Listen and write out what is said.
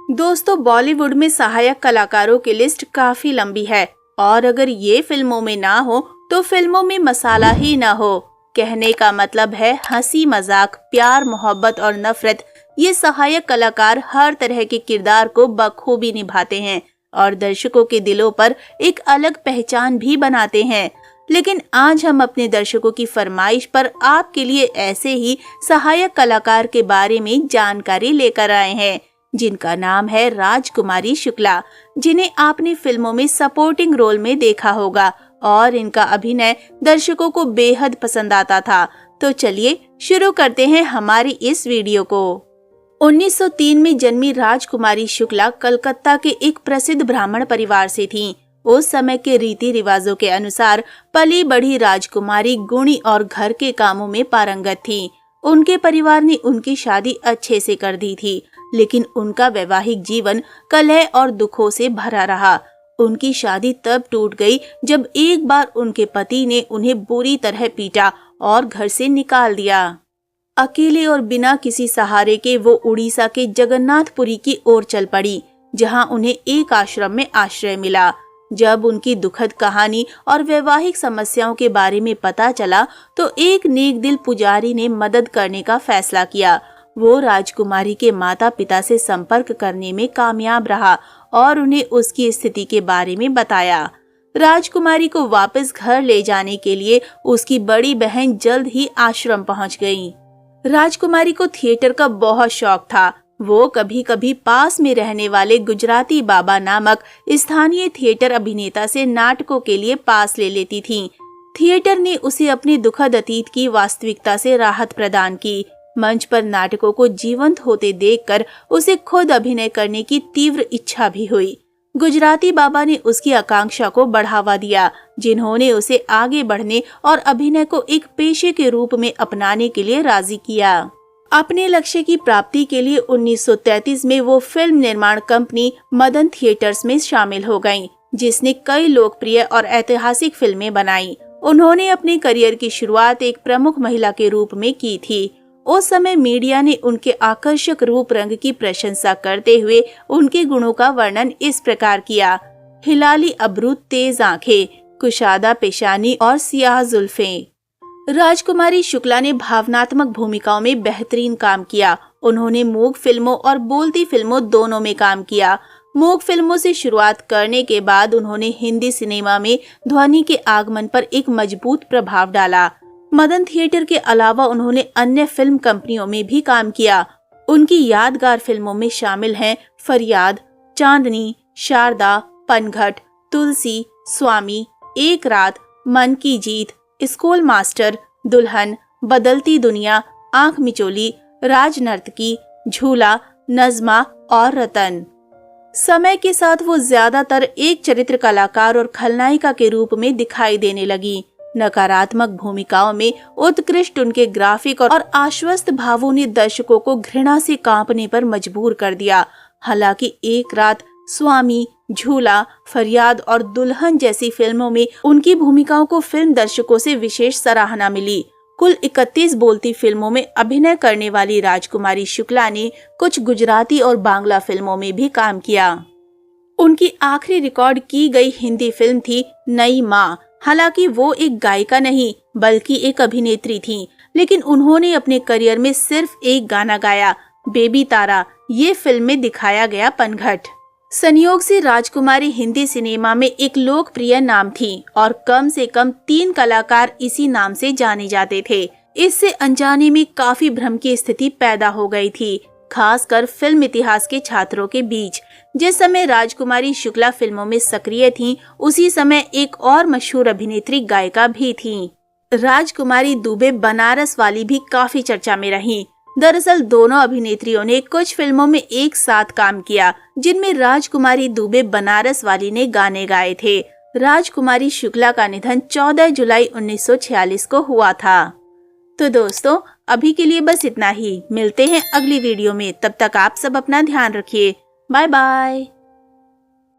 दोस्तों, बॉलीवुड में सहायक कलाकारों की लिस्ट काफी लंबी है और अगर ये फिल्मों में ना हो तो फिल्मों में मसाला ही ना हो। कहने का मतलब है हंसी मजाक, प्यार मोहब्बत और नफरत। ये सहायक कलाकार हर तरह के किरदार को बखूबी निभाते हैं और दर्शकों के दिलों पर एक अलग पहचान भी बनाते हैं। लेकिन आज हम अपने दर्शकों की फरमाइश पर आपके लिए ऐसे ही सहायक कलाकार के बारे में जानकारी लेकर आए हैं जिनका नाम है राजकुमारी शुक्ला, जिन्हें आपने फिल्मों में सपोर्टिंग रोल में देखा होगा और इनका अभिनय दर्शकों को बेहद पसंद आता था। तो चलिए शुरू करते हैं हमारी इस वीडियो को। 1903 में जन्मी राजकुमारी शुक्ला कलकत्ता के एक प्रसिद्ध ब्राह्मण परिवार से थीं। उस समय के रीति रिवाजों के अनुसार पली बढ़ी राजकुमारी गुणी और घर के कामों में पारंगत थी। उनके परिवार ने उनकी शादी अच्छे से कर दी थी, लेकिन उनका वैवाहिक जीवन कलह और दुखों से भरा रहा। उनकी शादी तब टूट गई जब एक बार उनके पति ने उन्हें बुरी तरह पीटा और घर से निकाल दिया। अकेले और बिना किसी सहारे के वो उड़ीसा के जगन्नाथपुरी की ओर चल पड़ी, जहां उन्हें एक आश्रम में आश्रय मिला। जब उनकी दुखद कहानी और वैवाहिक समस्याओं के बारे में पता चला तो एक नेक दिल पुजारी ने मदद करने का फैसला किया। वो राजकुमारी के माता पिता से संपर्क करने में कामयाब रहा और उन्हें उसकी स्थिति के बारे में बताया। राजकुमारी को वापस घर ले जाने के लिए उसकी बड़ी बहन जल्द ही आश्रम पहुंच गई। राजकुमारी को थिएटर का बहुत शौक था। वो कभी कभी पास में रहने वाले गुजराती बाबा नामक स्थानीय थिएटर अभिनेता से नाटकों के लिए पास ले लेती थीं। थिएटर ने उसे अपने दुखद अतीत की वास्तविकता से राहत प्रदान की। मंच पर नाटकों को जीवंत होते देखकर उसे खुद अभिनय करने की तीव्र इच्छा भी हुई। गुजराती बाबा ने उसकी आकांक्षा को बढ़ावा दिया, जिन्होंने उसे आगे बढ़ने और अभिनय को एक पेशे के रूप में अपनाने के लिए राजी किया। अपने लक्ष्य की प्राप्ति के लिए 1933 में वो फिल्म निर्माण कंपनी मदन थिएटर्स में शामिल हो गईं, जिसने कई लोकप्रिय और ऐतिहासिक फिल्में बनाई। उन्होंने अपने करियर की शुरुआत एक प्रमुख महिला के रूप में की थी। उस समय मीडिया ने उनके आकर्षक रूप रंग की प्रशंसा करते हुए उनके गुणों का वर्णन इस प्रकार किया: हिलाली अब्रू, तेज आंखें, कुशादा पेशानी और सियाह जुल्फें। राजकुमारी शुक्ला ने भावनात्मक भूमिकाओं में बेहतरीन काम किया। उन्होंने मूक फिल्मों और बोलती फिल्मों दोनों में काम किया। मूक फिल्मों से शुरुआत करने के बाद उन्होंने हिंदी सिनेमा में ध्वनि के आगमन पर एक मजबूत प्रभाव डाला। मदन थिएटर के अलावा उन्होंने अन्य फिल्म कंपनियों में भी काम किया। उनकी यादगार फिल्मों में शामिल हैं फरियाद, चांदनी, शारदा, पनघट, तुलसी, स्वामी, एक रात, मन की जीत, स्कूल मास्टर, दुल्हन, बदलती दुनिया, आंख मिचोली, राजनर्तकी, झूला, नज़्मा और रतन। समय के साथ वो ज्यादातर एक चरित्र कलाकार और खलनायिका के रूप में दिखाई देने लगी। नकारात्मक भूमिकाओं में उत्कृष्ट उनके ग्राफिक और आश्वस्त भावों ने दर्शकों को घृणा से कांपने पर मजबूर कर दिया। हालांकि एक रात, स्वामी, झूला, फरियाद और दुल्हन जैसी फिल्मों में उनकी भूमिकाओं को फिल्म दर्शकों से विशेष सराहना मिली। कुल 31 बोलती फिल्मों में अभिनय करने वाली राजकुमारी शुक्ला ने कुछ गुजराती और बांग्ला फिल्मों में भी काम किया। उनकी आखिरी रिकॉर्ड की गई हिंदी फिल्म थी नई माँ। हालांकि वो एक गायिका नहीं बल्कि एक अभिनेत्री थीं, लेकिन उन्होंने अपने करियर में सिर्फ एक गाना गाया, बेबी तारा। ये फिल्म में दिखाया गया पनघट। संयोग से राजकुमारी हिंदी सिनेमा में एक लोकप्रिय नाम थी और कम से कम 3 कलाकार इसी नाम से जाने जाते थे। इससे अनजाने में काफी भ्रम की स्थिति पैदा हो गई थी, खासकर फिल्म इतिहास के छात्रों के बीच। जिस समय राजकुमारी शुक्ला फिल्मों में सक्रिय थीं, उसी समय एक और मशहूर अभिनेत्री गायिका भी थीं। राजकुमारी दुबे बनारस वाली भी काफी चर्चा में रहीं। दरअसल दोनों अभिनेत्रियों ने कुछ फिल्मों में एक साथ काम किया, जिनमें राजकुमारी दुबे बनारस वाली ने गाने गाए थे। राजकुमारी शुक्ला का निधन 14 जुलाई 1946 को हुआ था। तो दोस्तों, अभी के लिए बस इतना ही। मिलते हैं अगली वीडियो में। तब तक आप सब अपना ध्यान रखिए। Bye bye.